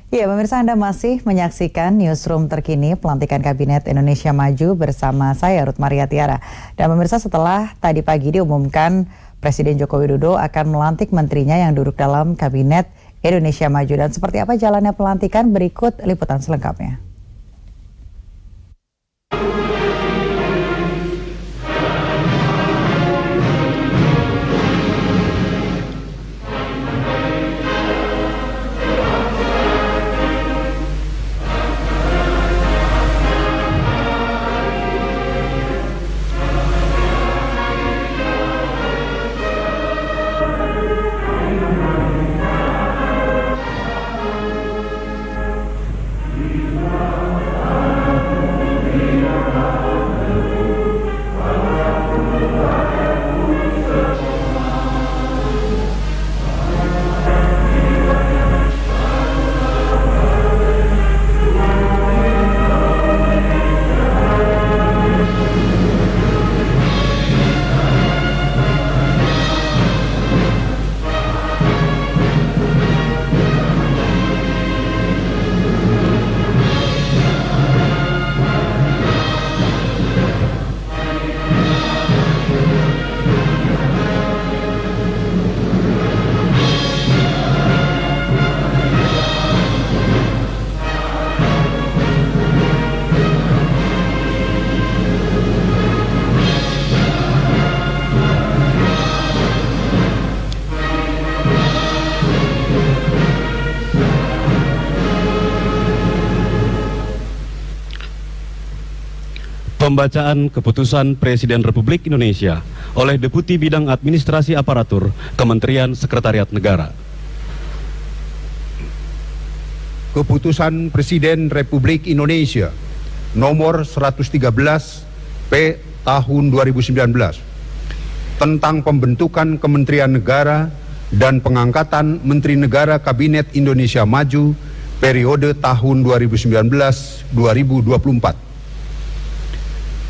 Ya, pemirsa, Anda masih menyaksikan Newsroom terkini pelantikan Kabinet Indonesia Maju bersama saya, Ruth Maria Tiara. Dan pemirsa, setelah tadi pagi diumumkan Presiden Joko Widodo akan melantik menterinya yang duduk dalam Kabinet Indonesia Maju. Dan seperti apa jalannya pelantikan, berikut liputan selengkapnya. Pembacaan Keputusan Presiden Republik Indonesia oleh Deputi Bidang Administrasi Aparatur Kementerian Sekretariat Negara. Keputusan Presiden Republik Indonesia nomor 113 P tahun 2019 tentang pembentukan Kementerian Negara dan pengangkatan Menteri Negara Kabinet Indonesia Maju periode tahun 2019-2024.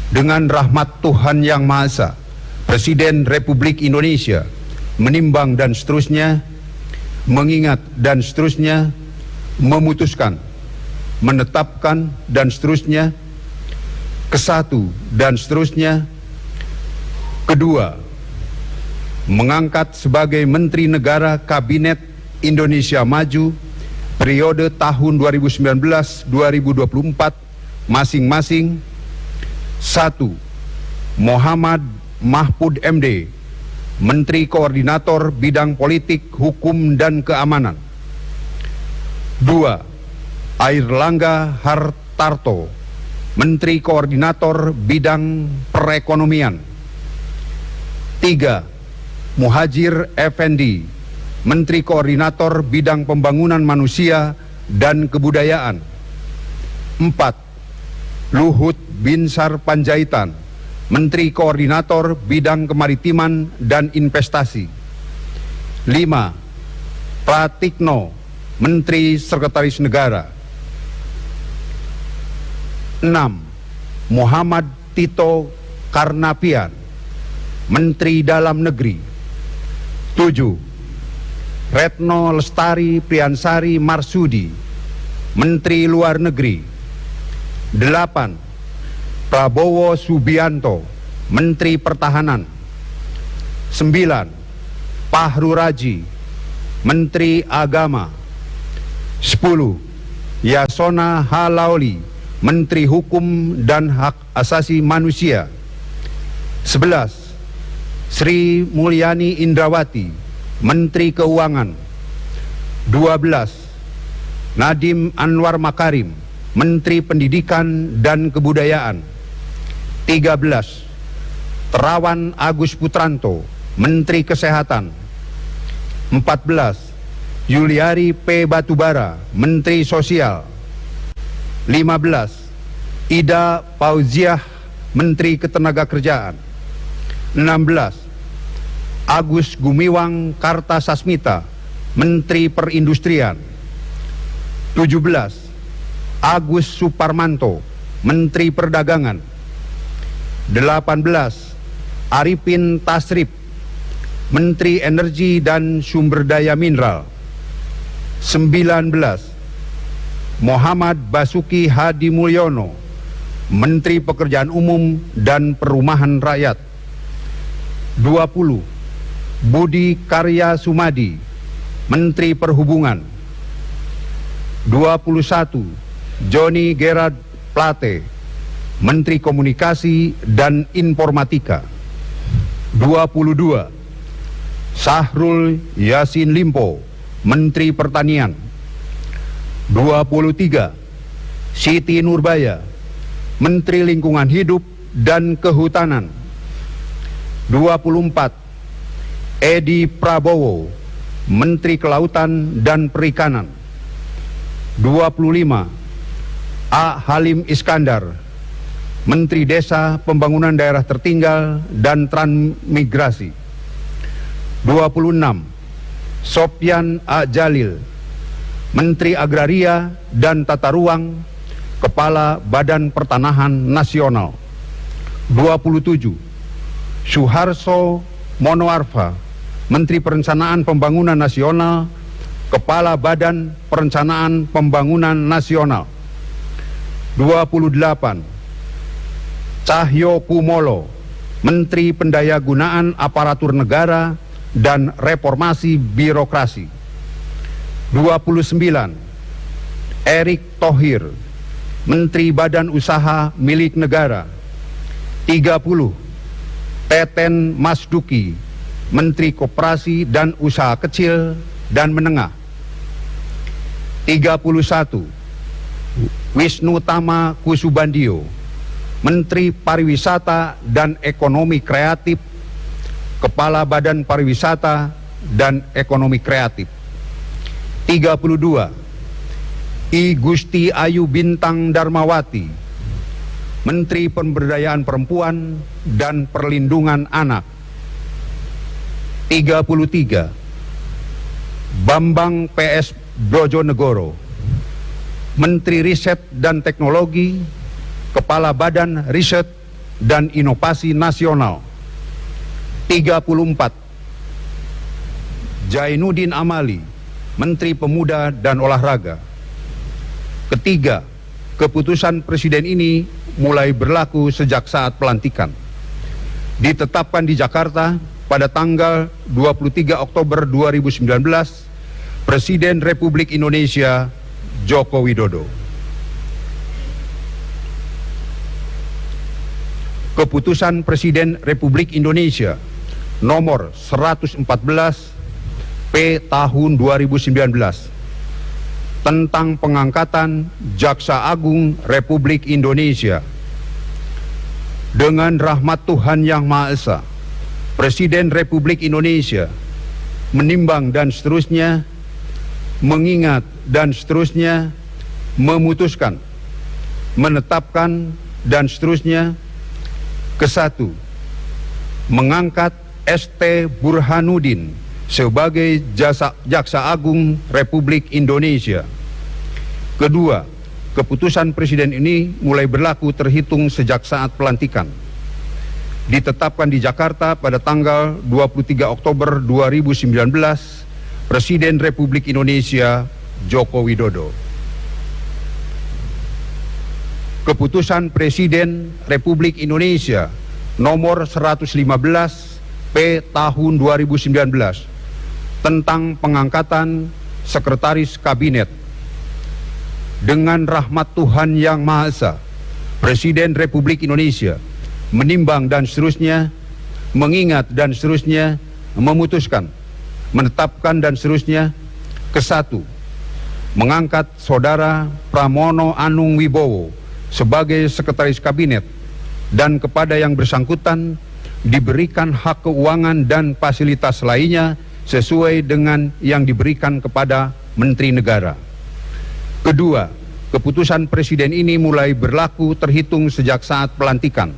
Dengan rahmat Tuhan Yang Maha Esa, Presiden Republik Indonesia menimbang dan seterusnya, mengingat dan seterusnya, memutuskan, menetapkan dan seterusnya, kesatu dan seterusnya, kedua, mengangkat sebagai Menteri Negara Kabinet Indonesia Maju periode tahun 2019-2024 masing-masing. 1. Muhammad Mahfud MD, Menteri Koordinator Bidang Politik, Hukum, dan Keamanan. 2. Airlangga Hartarto, Menteri Koordinator Bidang Perekonomian. 3. Muhadjir Effendi, Menteri Koordinator Bidang Pembangunan Manusia dan Kebudayaan. 4. Luhut Binsar Panjaitan, Menteri Koordinator Bidang Kemaritiman dan Investasi. 5. Pratikno, Menteri Sekretaris Negara. 6. Muhammad Tito Karnavian, Menteri Dalam Negeri. 7. Retno Lestari Priansari Marsudi, Menteri Luar Negeri. 8. Prabowo Subianto, Menteri Pertahanan. 9. Fahru Raji, Menteri Agama. 10. Yasona Halaoli, Menteri Hukum dan Hak Asasi Manusia. 11. Sri Mulyani Indrawati, Menteri Keuangan. 12. Nadiem Anwar Makarim, Menteri Pendidikan dan Kebudayaan. 13. Terawan Agus Putranto, Menteri Kesehatan. 14. Yuliari P. Batubara, Menteri Sosial. 15. Ida Fauziah, Menteri Ketenagakerjaan. 16. Agus Gumiwang Kartasasmita, Menteri Perindustrian. 17. Agus Suparmanto, Menteri Perdagangan. 18. Arifin Tasrif, Menteri Energi dan Sumber Daya Mineral. 19. Muhammad Basuki Hadi Mulyono, Menteri Pekerjaan Umum dan Perumahan Rakyat. 20. Budi Karya Sumadi, Menteri Perhubungan. 21. Johnny Gerard Plate, Menteri Komunikasi dan Informatika. 22. Syahrul Yassin Limpo, Menteri Pertanian. 23. Siti Nurbaya, Menteri Lingkungan Hidup dan Kehutanan. 24. Edi Prabowo, Menteri Kelautan dan Perikanan. 25. A. Halim Iskandar, Menteri Desa, Pembangunan Daerah Tertinggal dan Transmigrasi. 26. Sopyan A. Jalil, Menteri Agraria dan Tata Ruang, Kepala Badan Pertanahan Nasional. 27. Suharso Monoarfa, Menteri Perencanaan Pembangunan Nasional, Kepala Badan Perencanaan Pembangunan Nasional. 28. Cahyo Kumolo, Menteri Pendayagunaan Aparatur Negara dan Reformasi Birokrasi. 29. Erick Thohir, Menteri Badan Usaha Milik Negara. 30. Teten Masduki, Menteri Koperasi dan Usaha Kecil dan Menengah. 31. Wisnu Tama Kusubandio, Menteri Pariwisata dan Ekonomi Kreatif, Kepala Badan Pariwisata dan Ekonomi Kreatif. 32. I Gusti Ayu Bintang Darmawati, Menteri Pemberdayaan Perempuan dan Perlindungan Anak. 33. Bambang PS Brojonegoro, Menteri Riset dan Teknologi, Kepala Badan Riset dan Inovasi Nasional. 34. Jainuddin Amali, Menteri Pemuda dan Olahraga. Ketiga, keputusan Presiden ini mulai berlaku sejak saat pelantikan. Ditetapkan di Jakarta pada tanggal 23 Oktober 2019, Presiden Republik Indonesia Joko Widodo. Keputusan Presiden Republik Indonesia nomor 114 P tahun 2019 tentang pengangkatan Jaksa Agung Republik Indonesia. Dengan rahmat Tuhan Yang Maha Esa, Presiden Republik Indonesia menimbang dan seterusnya, mengingat dan seterusnya, memutuskan, menetapkan dan seterusnya. Kesatu, mengangkat ST Burhanuddin sebagai Jaksa Agung Republik Indonesia. Kedua, keputusan Presiden ini mulai berlaku terhitung sejak saat pelantikan. Ditetapkan di Jakarta pada tanggal 23 Oktober 2019, Presiden Republik Indonesia Joko Widodo. Keputusan Presiden Republik Indonesia nomor 115 P tahun 2019 tentang pengangkatan Sekretaris Kabinet. Dengan rahmat Tuhan Yang Maha Esa, Presiden Republik Indonesia menimbang dan seterusnya, mengingat dan seterusnya, memutuskan, menetapkan dan seterusnya. Kesatu, mengangkat Saudara Pramono Anung Wibowo sebagai Sekretaris Kabinet dan kepada yang bersangkutan diberikan hak keuangan dan fasilitas lainnya sesuai dengan yang diberikan kepada Menteri Negara. Kedua, keputusan Presiden ini mulai berlaku terhitung sejak saat pelantikan.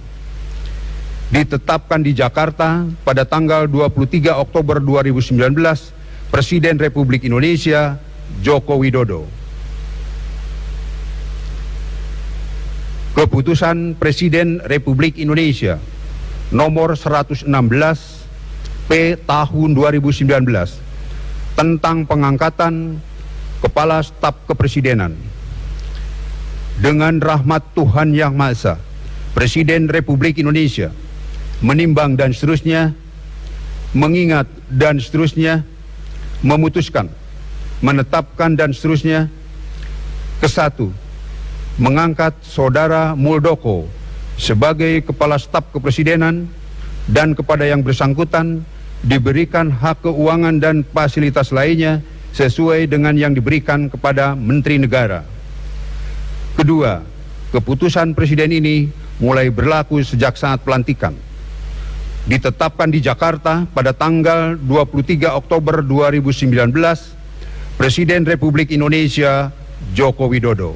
Ditetapkan di Jakarta pada tanggal 23 Oktober 2019, Presiden Republik Indonesia Joko Widodo. Keputusan Presiden Republik Indonesia nomor 116 P tahun 2019 tentang pengangkatan Kepala Staf Kepresidenan. dengan rahmat Tuhan Yang Maha Esa, Presiden Republik Indonesia menimbang dan seterusnya, mengingat dan seterusnya, memutuskan, menetapkan dan seterusnya. Kesatu, mengangkat Saudara Muldoko sebagai Kepala Staf Kepresidenan dan kepada yang bersangkutan diberikan hak keuangan dan fasilitas lainnya sesuai dengan yang diberikan kepada Menteri Negara. Kedua, keputusan Presiden ini mulai berlaku sejak saat pelantikan. Ditetapkan di Jakarta pada tanggal 23 Oktober 2019, Presiden Republik Indonesia Joko Widodo.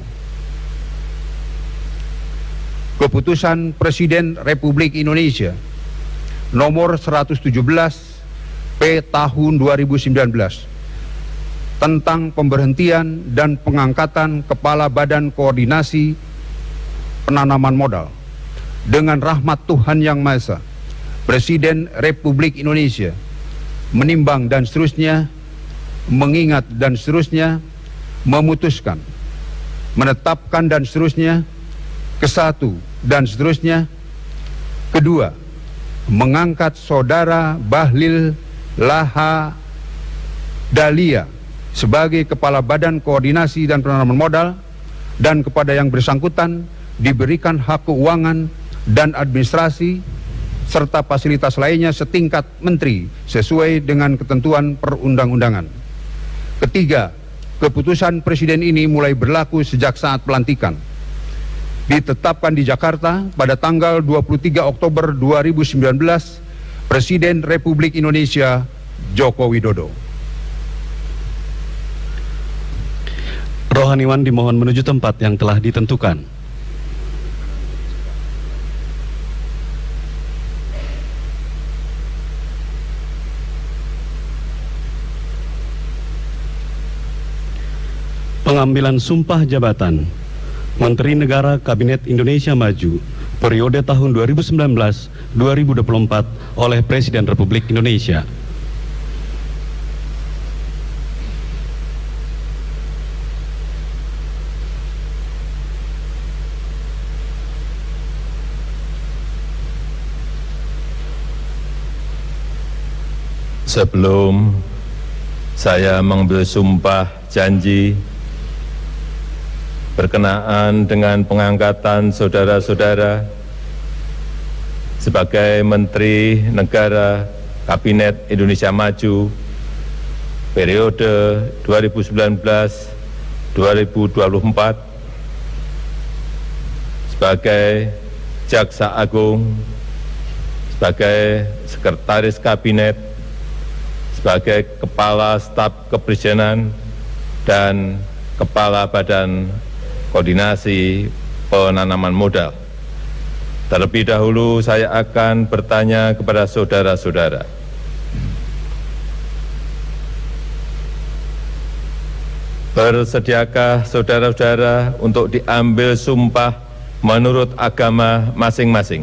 Keputusan Presiden Republik Indonesia nomor 117 P tahun 2019 tentang pemberhentian dan pengangkatan Kepala Badan Koordinasi Penanaman Modal. Dengan rahmat Tuhan Yang Maha Esa, Presiden Republik Indonesia menimbang dan seterusnya, mengingat dan seterusnya, memutuskan, menetapkan dan seterusnya. Kesatu dan seterusnya. Kedua, mengangkat Saudara Bahlil Laha Dalia sebagai Kepala Badan Koordinasi dan Penanaman Modal dan kepada yang bersangkutan diberikan hak keuangan dan administrasi serta fasilitas lainnya setingkat menteri sesuai dengan ketentuan perundang-undangan. Ketiga, keputusan Presiden ini mulai berlaku sejak saat pelantikan. Ditetapkan di Jakarta pada tanggal 23 Oktober 2019, Presiden Republik Indonesia Joko Widodo. Rohaniwan dimohon menuju tempat yang telah ditentukan. Pengambilan sumpah jabatan Menteri Negara Kabinet Indonesia Maju periode tahun 2019-2024 oleh Presiden Republik Indonesia. Sebelum saya mengambil sumpah janji berkenaan dengan pengangkatan saudara-saudara sebagai Menteri Negara Kabinet Indonesia Maju periode 2019-2024 sebagai Jaksa Agung, sebagai Sekretaris Kabinet, sebagai Kepala Staf Kepresidenan dan Kepala Badan Koordinasi Penanaman Modal. Terlebih dahulu saya akan bertanya kepada saudara-saudara. Bersediakah saudara-saudara untuk diambil sumpah menurut agama masing-masing?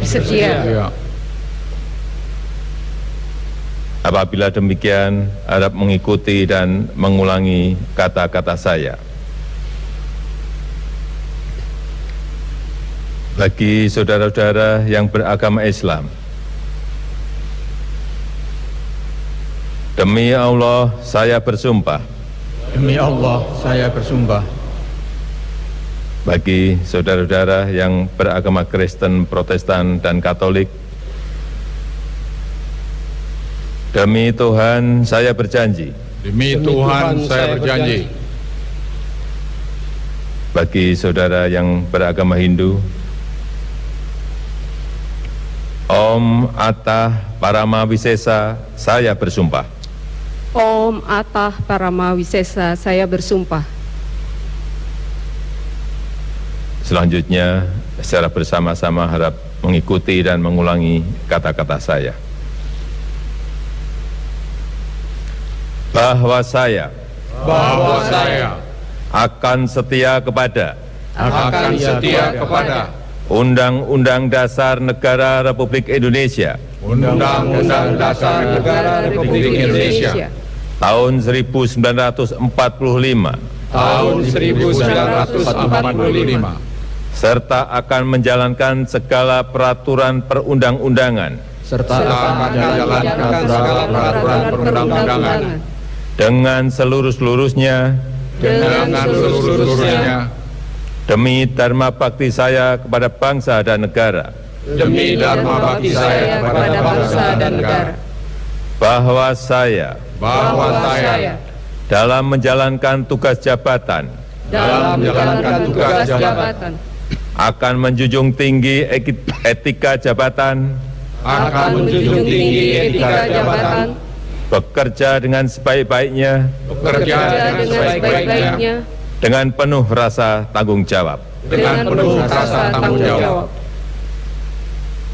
Sedia. Apabila demikian, harap mengikuti dan mengulangi kata-kata saya. Bagi saudara-saudara yang beragama Islam, demi Allah saya bersumpah. Demi Allah saya bersumpah. Bagi saudara-saudara yang beragama Kristen, Protestan, dan Katolik, demi Tuhan saya berjanji. Demi Tuhan saya berjanji. Bagi saudara yang beragama Hindu, Om Atah Paramawisesa saya bersumpah. Om Atah Paramawisesa saya bersumpah. Selanjutnya secara bersama-sama harap mengikuti dan mengulangi kata-kata saya. Bahwa saya akan setia kepada Undang-Undang Dasar Negara Republik Indonesia Undang-Undang Dasar Negara Republik Indonesia tahun 1945 tahun 1945 serta akan menjalankan segala peraturan perundang-undangan serta akan menjalankan segala peraturan perundang-undangan dengan seluruh-seluruhnya demi dharma bakti saya kepada bangsa dan negara, demi dharma bakti saya kepada bangsa dan negara, bahwa saya dalam menjalankan tugas jabatan akan menjunjung tinggi etika jabatan, bekerja dengan sebaik-baiknya, dengan penuh rasa tanggung jawab.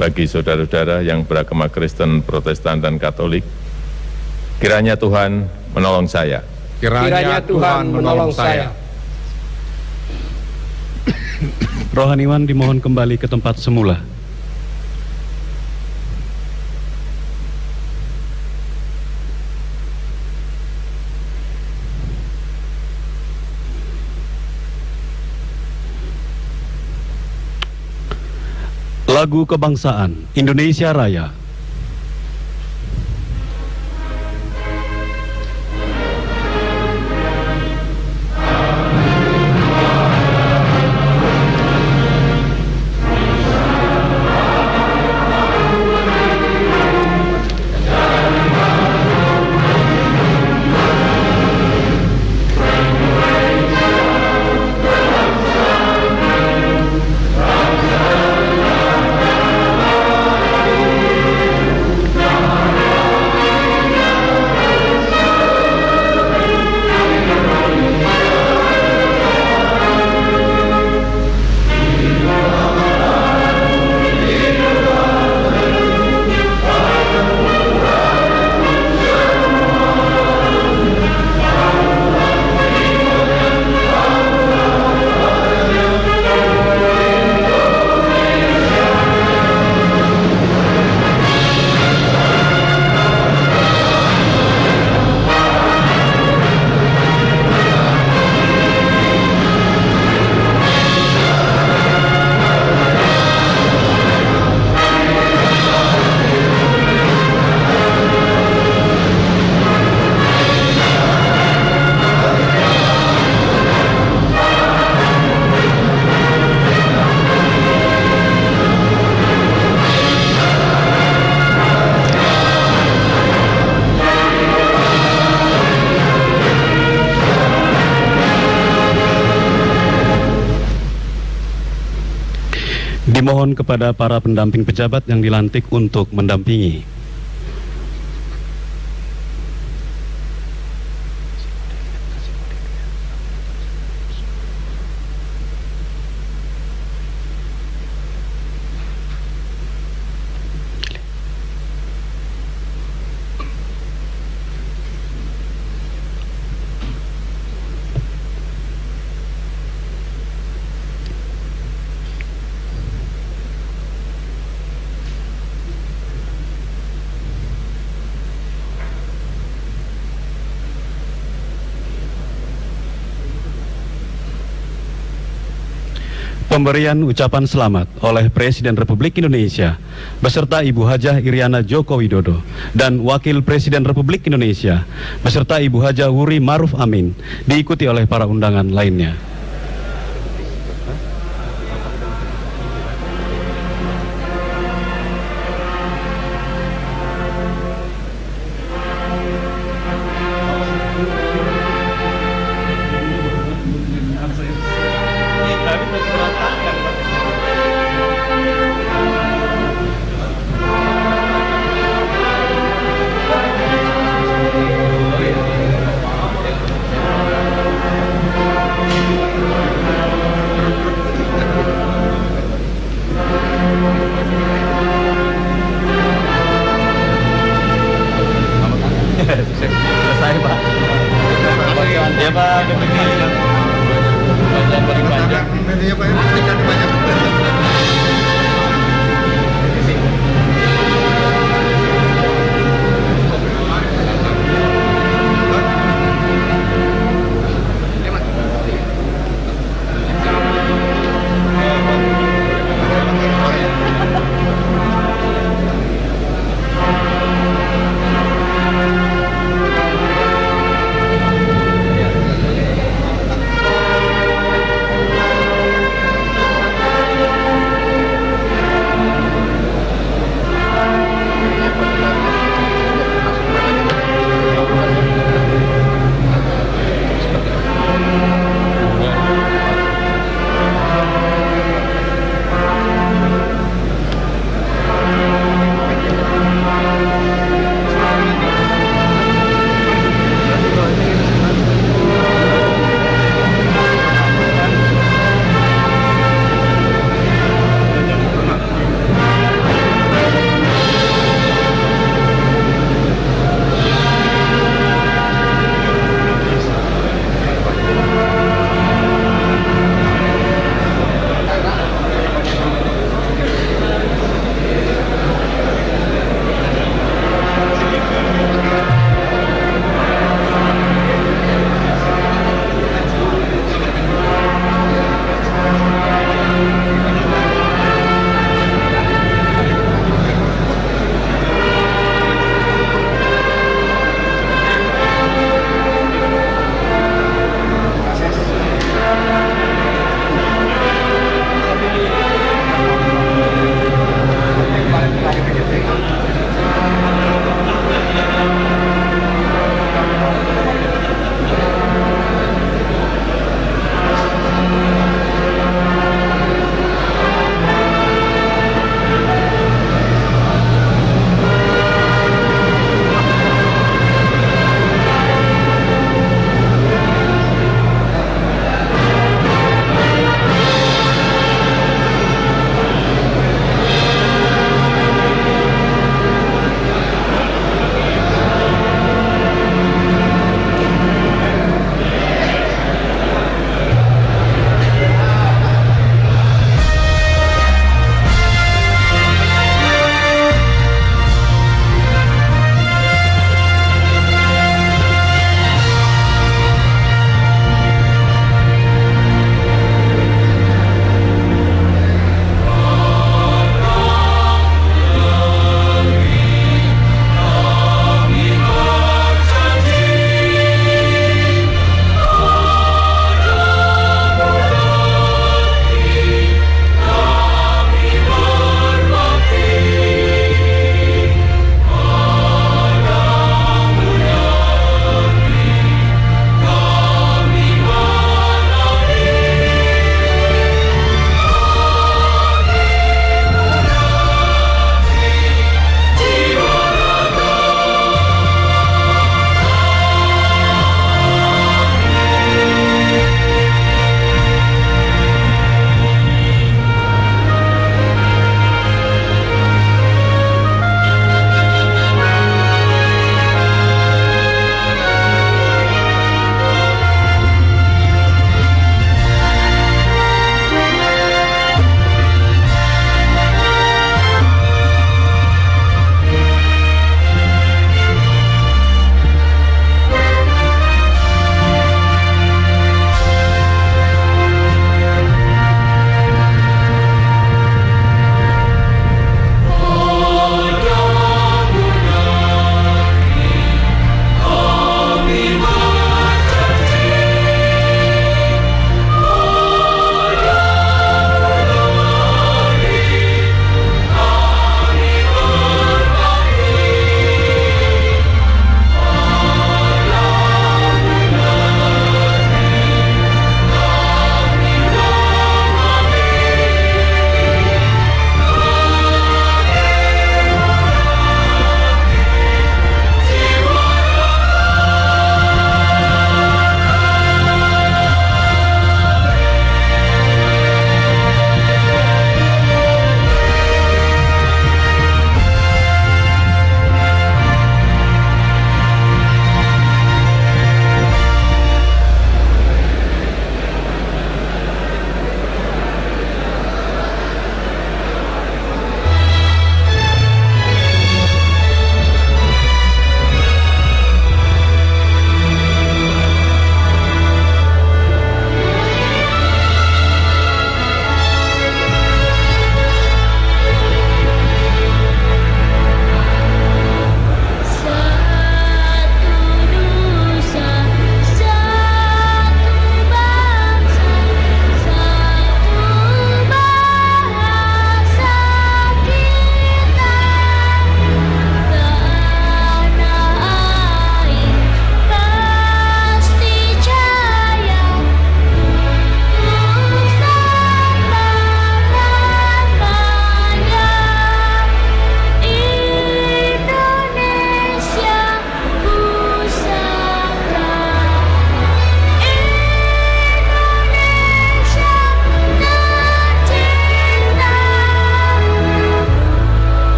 Bagi saudara-saudara yang beragama Kristen, Protestan, dan Katolik, kiranya Tuhan menolong saya. Rohaniwan dimohon kembali ke tempat semula. Lagu Kebangsaan Indonesia Raya. Dimohon kepada para pendamping pejabat yang dilantik untuk mendampingi. Pemberian ucapan selamat oleh Presiden Republik Indonesia beserta Ibu Hajah Iriana Joko Widodo dan Wakil Presiden Republik Indonesia beserta Ibu Hajah Wuri Maruf Amin diikuti oleh para undangan lainnya. Selesai, Pak. Ya, Pak.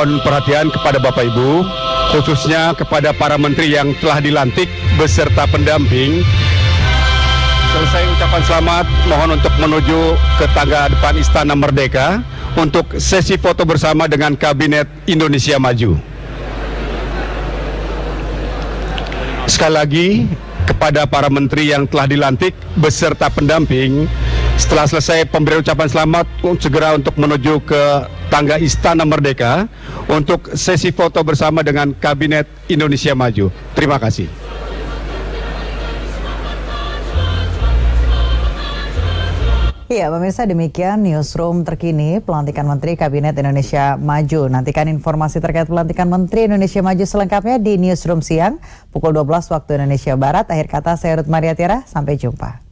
Mohon perhatian kepada Bapak Ibu, khususnya kepada para menteri yang telah dilantik beserta pendamping. Selesai ucapan selamat, mohon untuk menuju ke tangga depan Istana Merdeka untuk sesi foto bersama dengan Kabinet Indonesia Maju. Sekali lagi, kepada para menteri yang telah dilantik beserta pendamping, setelah selesai pemberian ucapan selamat, segera untuk menuju ke tangga Istana Merdeka untuk sesi foto bersama dengan Kabinet Indonesia Maju. Terima kasih. Iya, pemirsa, demikian Newsroom terkini pelantikan Menteri Kabinet Indonesia Maju. Nantikan informasi terkait pelantikan Menteri Indonesia Maju selengkapnya di Newsroom siang pukul 12 waktu Indonesia Barat. Akhir kata, saya Ruth Maria Tiara. Sampai jumpa.